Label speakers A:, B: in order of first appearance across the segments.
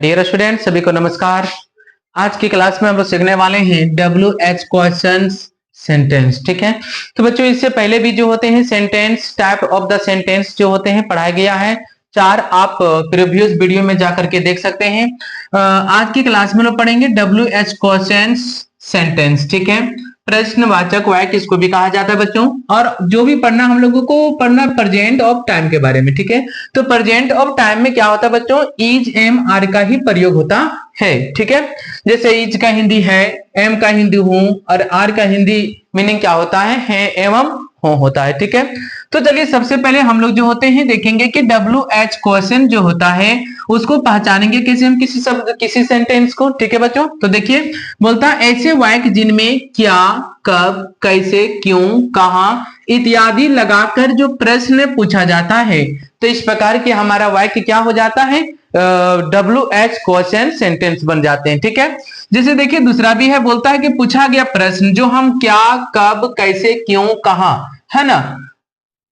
A: Dear student, सभी को नमस्कार। आज की क्लास में हम लोग सीखने वाले हैं WH क्वेश्चंस सेंटेंस। ठीक है, तो बच्चों इससे पहले भी जो होते हैं sentence, type of the sentence जो होते हैं पढ़ाया गया है। चार आप प्रीवियस वीडियो में जाकर के देख सकते हैं। आज की क्लास में लोग पढ़ेंगे WH क्वेश्चंस सेंटेंस। ठीक है, प्रश्नवाचक वाक्य इसको भी कहा जाता है बच्चों। और जो भी पढ़ना हम लोगों को पढ़ना प्रेजेंट ऑफ टाइम के बारे में। ठीक है, तो प्रेजेंट ऑफ टाइम में क्या होता है बच्चों, इज एम आर का ही प्रयोग होता है। ठीक है, जैसे इज का हिंदी है, एम का हिंदी हूं, और आर का हिंदी मीनिंग क्या होता है एवं हो होता है। ठीक है, तो चलिए सबसे पहले हम लोग जो होते हैं देखेंगे कि WH क्वेश्चन जो होता है उसको पहचानेंगे कैसे हम किसी शब्द किसी सेंटेंस को। ठीक है बच्चों, तो देखिए बोलता है ऐसे वाक्य जिनमें क्या, कब, कैसे, क्यों, कहां इत्यादि लगाकर जो प्रश्न पूछा जाता है, तो इस प्रकार के हमारा वाक्य क्या हो जाता है, WH क्वेश्चन सेंटेंस बन जाते हैं। ठीक है, जैसे देखिए दूसरा भी है, बोलता है कि पूछा गया प्रश्न जो हम क्या, कब, कैसे, क्यों, कहां, है ना,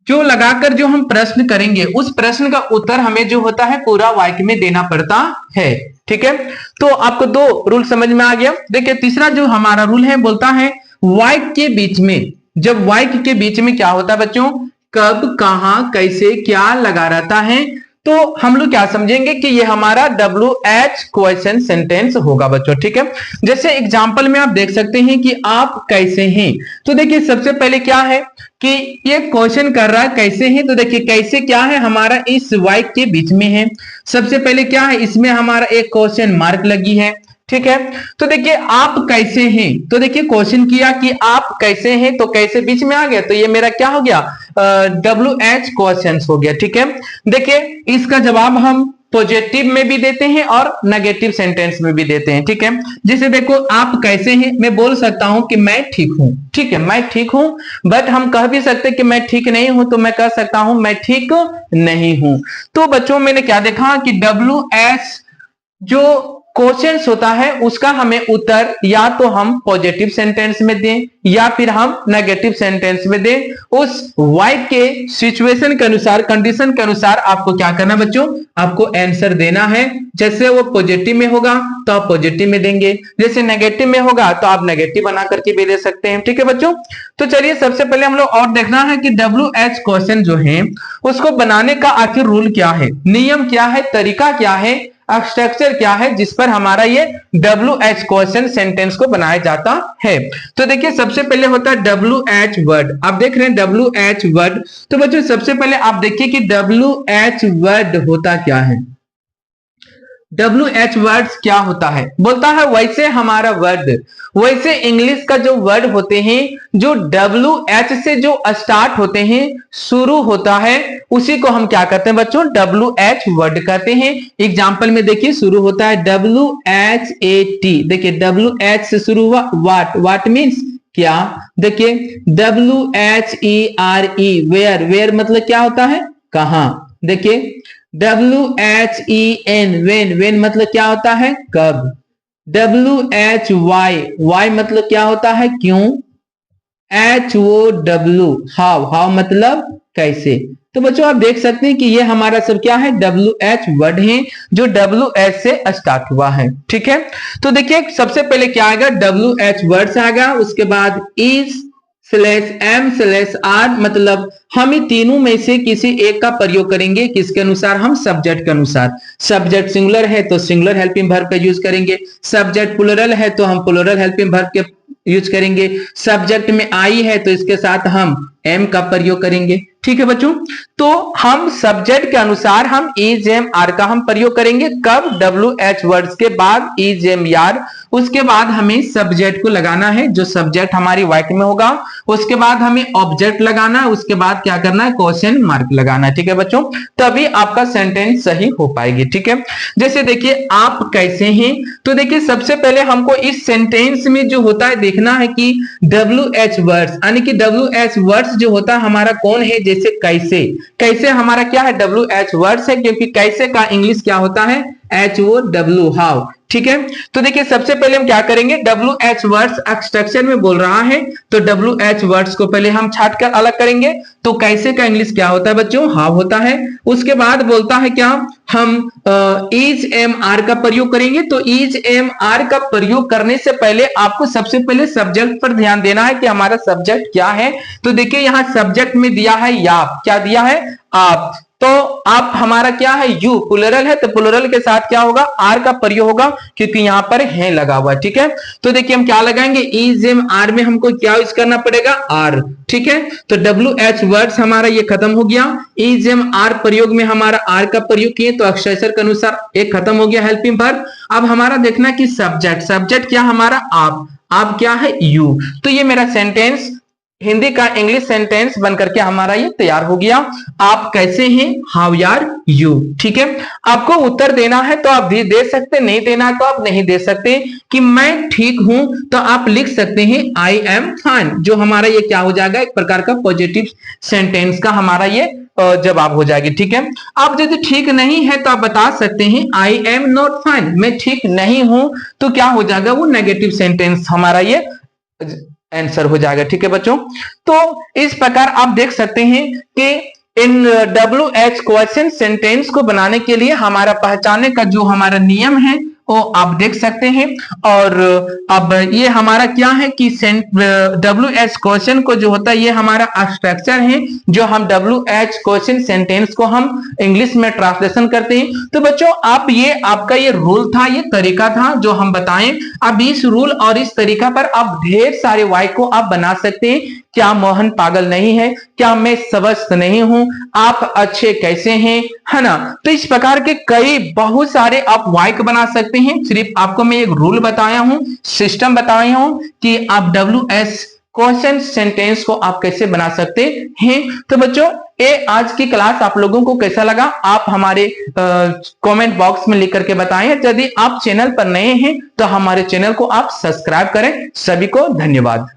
A: जो लगाकर जो हम प्रश्न करेंगे उस प्रश्न का उत्तर हमें जो होता है पूरा वाक्य में देना पड़ता है। ठीक है, तो आपको दो रूल समझ में आ गया। देखिए तीसरा जो हमारा रूल है, बोलता है वाक्य के बीच में, जब वाक्य के बीच में क्या होता है बच्चों, कब, कहां, कैसे, क्या लगा रहता है, तो हम लोग क्या समझेंगे कि ये हमारा WH क्वेश्चन सेंटेंस होगा बच्चों। ठीक है, जैसे एग्जांपल में आप देख सकते हैं कि आप कैसे हैं, तो देखिए सबसे पहले क्या है कि ये क्वेश्चन कर रहा है कैसे हैं, तो देखिए कैसे क्या है हमारा इस वाक्य के बीच में है। सबसे पहले क्या है, इसमें हमारा एक क्वेश्चन मार्क लगी है। ठीक है, तो देखिए आप कैसे हैं, तो देखिए क्वेश्चन किया कि आप कैसे हैं, तो कैसे बीच में आ गया, तो ये मेरा क्या हो गया, WH क्वेश्चन हो गया। ठीक है, देखिए इसका जवाब हम पॉजिटिव में भी देते हैं और नेगेटिव सेंटेंस में भी देते हैं। ठीक है, जैसे देखो आप कैसे हैं, मैं बोल सकता हूं कि मैं ठीक हूं। ठीक है, मैं ठीक हूं, बट हम कह भी सकते हैं कि मैं ठीक नहीं हूं, तो मैं कह सकता हूं मैं ठीक नहीं हूं। तो बच्चों मैंने क्या देखा कि WH जो क्वेश्चंस होता है उसका हमें उत्तर या तो हम पॉजिटिव सेंटेंस में दें या फिर हम नेगेटिव सेंटेंस में दें। उस वाक्य के सिचुएशन के अनुसार, कंडीशन के अनुसार आपको क्या करना बच्चों, आपको आंसर देना है। जैसे वो पॉजिटिव में होगा तो आप पॉजिटिव में देंगे, जैसे नेगेटिव में होगा तो आप नेगेटिव बना करके भी दे सकते हैं। ठीक है बच्चों, तो चलिए सबसे पहले हम लोग और देखना है कि WH क्वेश्चन जो है उसको बनाने का आखिर रूल क्या है, नियम क्या है, तरीका क्या है, स्ट्रक्चर क्या है, जिस पर हमारा ये WH क्वेश्चन सेंटेंस को बनाया जाता है। तो देखिए सबसे पहले होता है WH वर्ड। आप देख रहे हैं WH वर्ड, तो बच्चों सबसे पहले आप देखिए कि WH वर्ड होता क्या है। WH वर्ड्स क्या होता है, बोलता है वैसे हमारा वर्ड, वैसे इंग्लिश का जो वर्ड होते हैं जो WH से जो स्टार्ट होते हैं, शुरू होता है, उसी को हम क्या कहते हैं बच्चों, WH वर्ड कहते हैं। एग्जांपल में देखिए शुरू होता है WHAT, देखिए WH से शुरू हुआ, वाट मीन्स क्या, देखिए WHERE वेयर, वेयर मतलब क्या होता है, कहां, देखिए WHEN वेन, वेन मतलब क्या होता है, कब, WHY, वाई मतलब क्या होता है, क्यों, HOW हाउ, हाउ मतलब कैसे। तो बच्चों आप देख सकते हैं कि ये हमारा सब क्या है, WH वर्ड है जो WH से स्टार्ट हुआ है। ठीक है, तो देखिए सबसे पहले क्या आएगा, WH वर्ड्स आएगा, उसके बाद इज /M/R मतलब हम ही तीनों में से किसी एक का प्रयोग करेंगे, किसके अनुसार, हम सब्जेक्ट के अनुसार। सब्जेक्ट सिंगुलर है तो सिंगुलर हेल्पिंग वर्ब का यूज करेंगे, सब्जेक्ट प्लुरल है तो हम प्लुरल हेल्पिंग वर्ब के यूज करेंगे, सब्जेक्ट में आई है तो इसके साथ हम एम का प्रयोग करेंगे। ठीक है बच्चों, तो हम सब्जेक्ट के अनुसार हम इज एम आर का हम प्रयोग करेंगे, कब, WH वर्ड्स के बाद इज एम आर, उसके बाद हमें सब्जेक्ट को लगाना है जो सब्जेक्ट हमारी वाक्य में होगा, उसके बाद हमें ऑब्जेक्ट लगाना है, उसके बाद क्या करना है, क्वेश्चन मार्क लगाना है। ठीक है बच्चों, तभी आपका सेंटेंस सही हो पाएगी। ठीक है, जैसे देखिए आप कैसे हैं, तो देखिए सबसे पहले हमको इस सेंटेंस में जो होता है देखना है कि WH वर्ड्स, यानी कि WH वर्ड्स जो होता है हमारा कौन है, जैसे कैसे, कैसे हमारा क्या है, WH वर्ड्स है, क्योंकि कैसे का इंग्लिश क्या होता है, HOW, हाउ। ठीक है, तो देखिए सबसे पहले हम क्या करेंगे, WH वर्ड्स स्ट्रक्चर में बोल रहा है तो WH वर्ड्स को पहले हम छाट कर अलग करेंगे। तो कैसे का इंग्लिश क्या होता है बच्चों, हाउ होता है। उसके बाद बोलता है क्या, हम इज एम आर का प्रयोग करेंगे। तो इज एम आर का प्रयोग करने से पहले आपको सबसे पहले सब्जेक्ट पर ध्यान देना है कि हमारा सब्जेक्ट क्या है। तो देखिए यहां सब्जेक्ट में दिया है याप, क्या दिया है, आप। तो आप हमारा क्या है, यू, प्लुरल है तो प्लुरल के साथ क्या होगा, आर का प्रयोग होगा क्योंकि यहां पर है लगा हुआ। ठीक है, तो देखिए हम क्या लगाएंगे, इज एम आर में हमको क्या यूज करना पड़ेगा, आर। ठीक है, तो WH वर्ड्स हमारा ये खत्म हो गया। इज एम आर प्रयोग में हमारा आर का प्रयोग किए तो अक्षर के अनुसार एक खत्म हो गया हेल्पिंग वर्ब। अब हमारा देखना कि सब्जेक्ट, सब्जेक्ट क्या हमारा, आप क्या है, यू। तो ये मेरा सेंटेंस हिंदी का इंग्लिश सेंटेंस बनकर के हमारा ये तैयार हो गया। आप कैसे हैं, हाउ आर यू। ठीक है, आपको उत्तर देना है तो आप भी दे सकते, नहीं देना है तो आप नहीं दे सकते। कि मैं ठीक हूं तो आप लिख सकते हैं आई एम फाइन, जो हमारा ये क्या हो जाएगा, एक प्रकार का पॉजिटिव सेंटेंस का हमारा ये जवाब हो जाएगी। ठीक है, आप यदि ठीक नहीं है तो आप बता सकते हैं आई एम नॉट फाइन, मैं ठीक नहीं हूं, तो क्या हो जाएगा, वो नेगेटिव सेंटेंस हमारा ये आंसर हो जाएगा। ठीक है बच्चों, तो इस प्रकार आप देख सकते हैं कि इन WH क्वेश्चन सेंटेंस को बनाने के लिए हमारा पहचानने का जो हमारा नियम है वो आप देख सकते हैं। और अब ये हमारा क्या है कि WH क्वेश्चन को जो होता है ये हमारा स्ट्रक्चर है, जो हम WH क्वेश्चन सेंटेंस को हम इंग्लिश में ट्रांसलेशन करते हैं। तो बच्चों आप ये आपका ये रूल था, ये तरीका था जो हम बताएं। अब इस रूल और इस तरीका पर आप ढेर सारे वाक्य को आप बना सकते हैं। क्या मोहन पागल नहीं है, क्या मैं स्वस्थ नहीं हूं, आप अच्छे कैसे हैं, है ना। तो इस प्रकार के कई बहुत सारे आप वाक्य बना सकते हैं। सिर्फ आपको मैं एक रूल बताया हूं, सिस्टम बताया हूं कि आप WH क्वेश्चन सेंटेंस को आप कैसे बना सकते हैं। तो बच्चों ये आज की क्लास आप लोगों को कैसा लगा, आप हमारे कमेंट बॉक्स में लिख करके बताएं। यदि आप चैनल पर नए हैं तो हमारे चैनल को आप सब्सक्राइब करें। सभी को धन्यवाद।